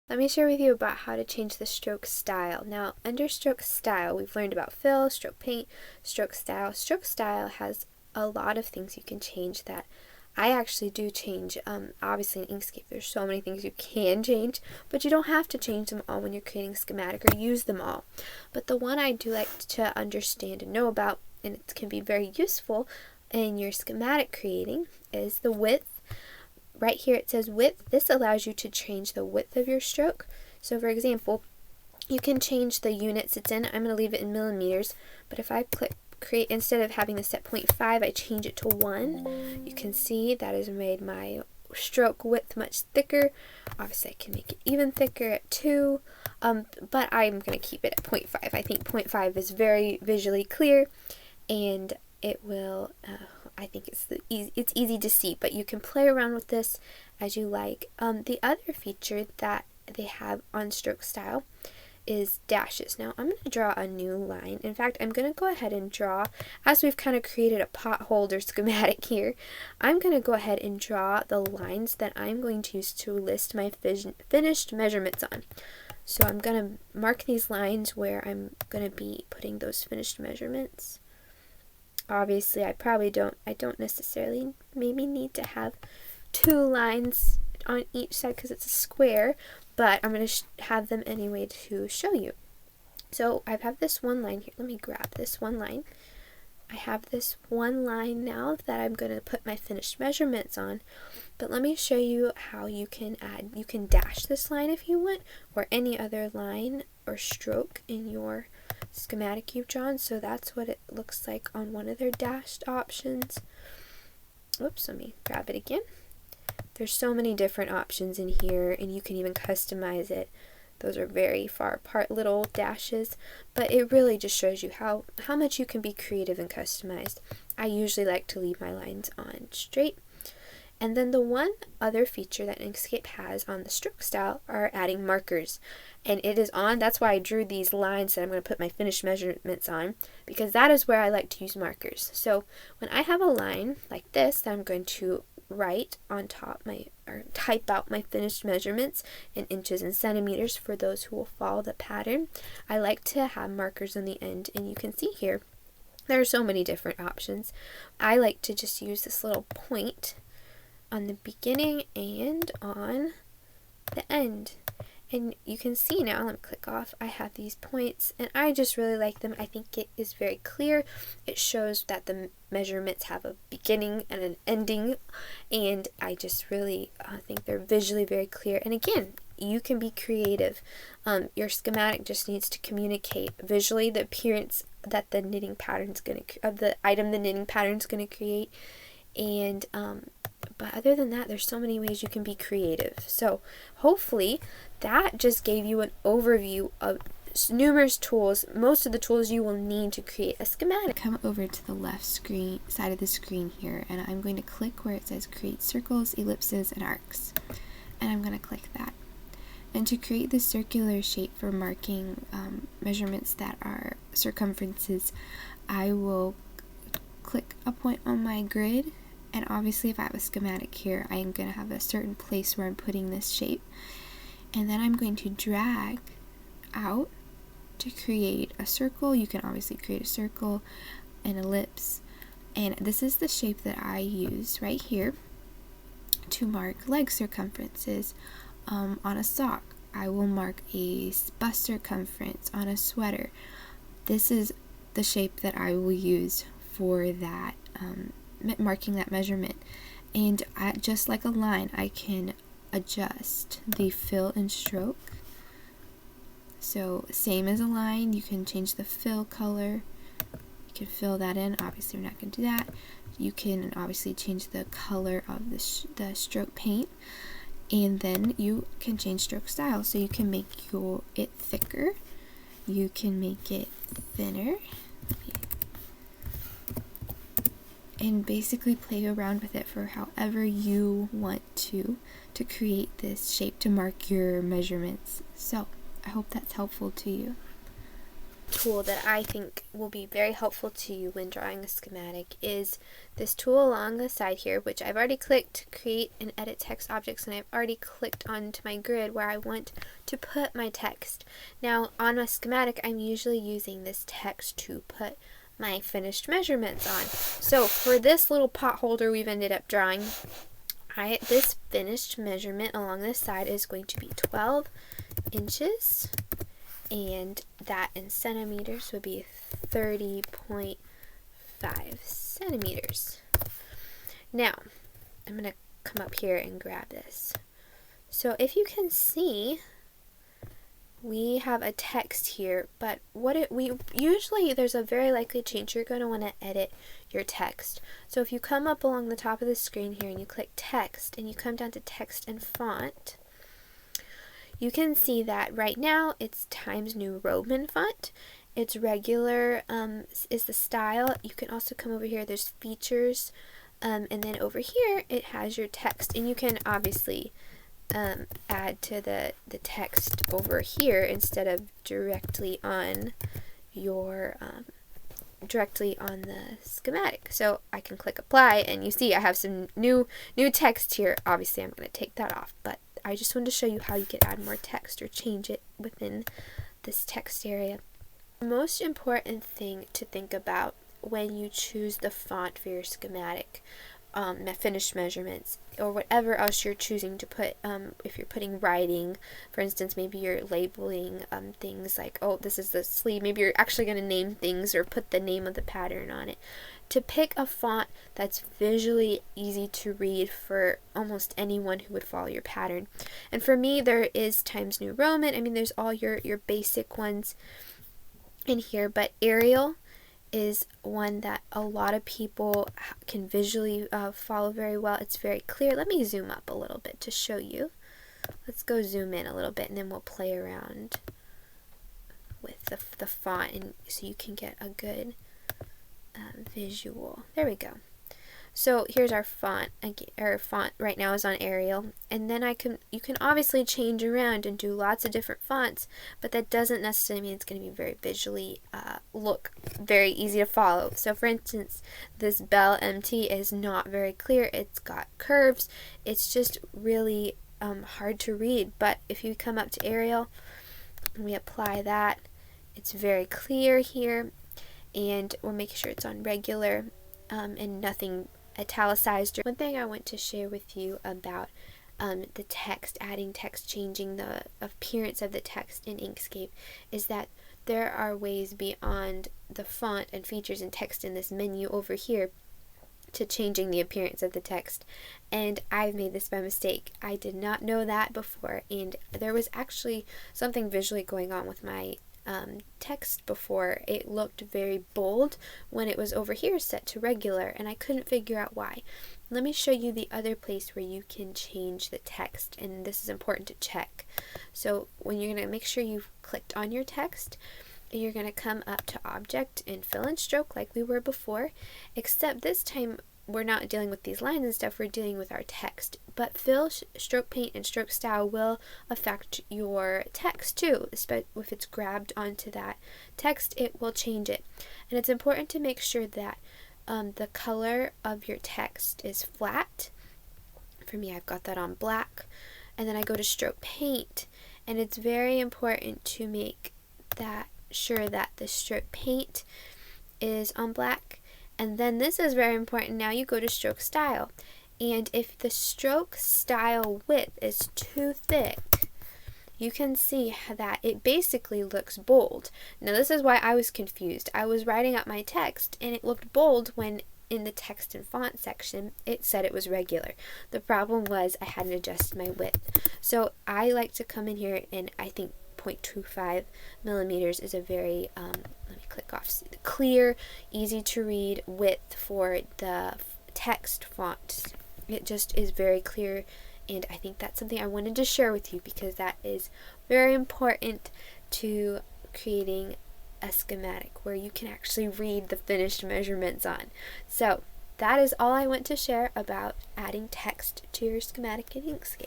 Let me share with you about how to change the stroke style. Now, under stroke style, we've learned about fill, stroke paint, stroke style. Stroke style has a lot of things you can change that I actually do change. Obviously in Inkscape, there's so many things you can change, but you don't have to change them all when you're creating a schematic or use them all. But the one I do like to understand and know about, and it can be very useful in your schematic creating, is the width. Right here it says width. This allows you to change the width of your stroke. So for example, you can change the units it's in. I'm going to leave it in millimeters, but if I click create, instead of having this at 0.5, I change it to 1. You can see that has made my stroke width much thicker. Obviously I can make it even thicker at 2, but I'm going to keep it at 0.5. I think 0.5 is very visually clear, and it will I think it's easy to see, but you can play around with this as you like. The other feature that they have on stroke style is dashes. Now I'm going to draw a new line. In fact, I'm going to go ahead and draw, as we've kind of created a pot holder schematic here, I'm going to go ahead and draw the lines that I'm going to use to list my finished measurements on. So I'm going to mark these lines where I'm going to be putting those finished measurements. Obviously, I don't necessarily maybe need to have 2 lines on each side because it's a square, but I'm going to have them anyway to show you. So I have this one line here. Let me grab this one line. I have this one line now that I'm going to put my finished measurements on, but let me show you how you can dash this line if you want, or any other line or stroke in your schematic you've drawn. So that's what it looks like on one of their dashed options. Oops, let me grab it again. There's so many different options in here, and you can even customize it. Those are very far apart little dashes, but it really just shows you how much you can be creative and customized. I usually like to leave my lines on straight. And then the one other feature that Inkscape has on the stroke style are adding markers. And it is on, that's why I drew these lines that I'm going to put my finished measurements on, because that is where I like to use markers. So when I have a line like this that I'm going to write on top or type out my finished measurements in inches and centimeters for those who will follow the pattern, I like to have markers on the end, and you can see here there are so many different options. I like to just use this little point on the beginning and on the end. And you can see now, let me click off, I have these points, and I just really like them. I think it is very clear. It shows that the measurements have a beginning and an ending, and I just really think they're visually very clear. And again, you can be creative. Your schematic just needs to communicate visually the appearance that the knitting pattern's going to, of the item the knitting pattern's going to create. And but other than that, there's so many ways you can be creative. So hopefully that just gave you an overview of numerous tools, most of the tools you will need to create a schematic. Come over to the left side of the screen here, and I'm going to click where it says create circles, ellipses, and arcs. And I'm going to click that. And to create this circular shape for marking measurements that are circumferences, I will click a point on my grid. And obviously if I have a schematic here, I am going to have a certain place where I'm putting this shape. And then I'm going to drag out to create a circle. You can obviously create a circle, an ellipse. And this is the shape that I use right here to mark leg circumferences on a sock. I will mark a bust circumference on a sweater. This is the shape that I will use for that marking that measurement. And just like a line, I can adjust the fill and stroke. So same as a line, you can change the fill color. You can fill that in. Obviously we're not going to do that. You can obviously change the color of the stroke paint, and then you can change stroke style. So you can make it thicker, you can make it thinner, and basically play around with it for however you want to create this shape to mark your measurements. So I hope that's helpful to you. tool that I think will be very helpful to you when drawing a schematic is this tool along the side here, which I've already clicked create and edit text objects, and I've already clicked onto my grid where I want to put my text. Now on a schematic, I'm usually using this text to put my finished measurements on. So for this little pot holder we've ended up drawing, this finished measurement along this side is going to be 12 inches, and that in centimeters would be 30.5 centimeters. Now, I'm going to come up here and grab this. So if you can see, we have a text here, but usually there's a very likely chance you're going to want to edit your text. So if you come up along the top of the screen here and you click text and you come down to text and font, you can see that right now it's Times New Roman font. It's regular is the style. You can also come over here, there's features, and then over here it has your text, and you can obviously add to the text over here instead of directly on your directly on the schematic. So I can click apply, and you see I have some new text here. Obviously I'm going to take that off, but I just wanted to show you how you can add more text or change it within this text area. The most important thing to think about when you choose the font for your schematic, finished measurements, or whatever else you're choosing to put, if you're putting writing, for instance, maybe you're labeling things like, oh, this is the sleeve, maybe you're actually going to name things or put the name of the pattern on it, to pick a font that's visually easy to read for almost anyone who would follow your pattern. And for me, there is Times New Roman. I mean, there's all your basic ones in here, but Arial is one that a lot of people can visually follow very well. It's very clear. Let me zoom up a little bit to show you. Let's go zoom in a little bit, and then we'll play around with the font, and so you can get a good visual. There we go. So here's our font. Our font right now is on Arial, and then you can obviously change around and do lots of different fonts, but that doesn't necessarily mean it's going to be very visually look very easy to follow. So for instance, this Bell MT is not very clear. It's got curves. It's just really hard to read. But if you come up to Arial and we apply that, it's very clear here, and we're making sure it's on regular and nothing italicized. One thing I want to share with you about the text, adding text, changing the appearance of the text in Inkscape, is that there are ways beyond the font and features and text in this menu over here to changing the appearance of the text. And I've made this by mistake. I did not know that before, and there was actually something visually going on with my text before. It looked very bold when it was over here set to regular, and I couldn't figure out why. Let me show you the other place where you can change the text, and this is important to check. So when you're going to make sure you've clicked on your text, you're going to come up to Object and Fill and Stroke like we were before, except this time we're not dealing with these lines and stuff, we're dealing with our text. But fill, stroke paint, and stroke style will affect your text too. If it's grabbed onto that text, it will change it. And it's important to make sure that the color of your text is flat. For me, I've got that on black. And then I go to stroke paint, and it's very important to make that sure that the stroke paint is on black. And then this is very important. Now you go to stroke style, and if the stroke style width is too thick, you can see that it basically looks bold. Now this is why I was confused. I was writing up my text and it looked bold when in the text and font section it said it was regular. The problem was I hadn't adjusted my width. So I like to come in here, and I think 0.25 millimeters is a very let me click off, clear, easy to read width for the text font. It just is very clear, and I think that's something I wanted to share with you because that is very important to creating a schematic where you can actually read the finished measurements on. So that is all I want to share about adding text to your schematic in Inkscape.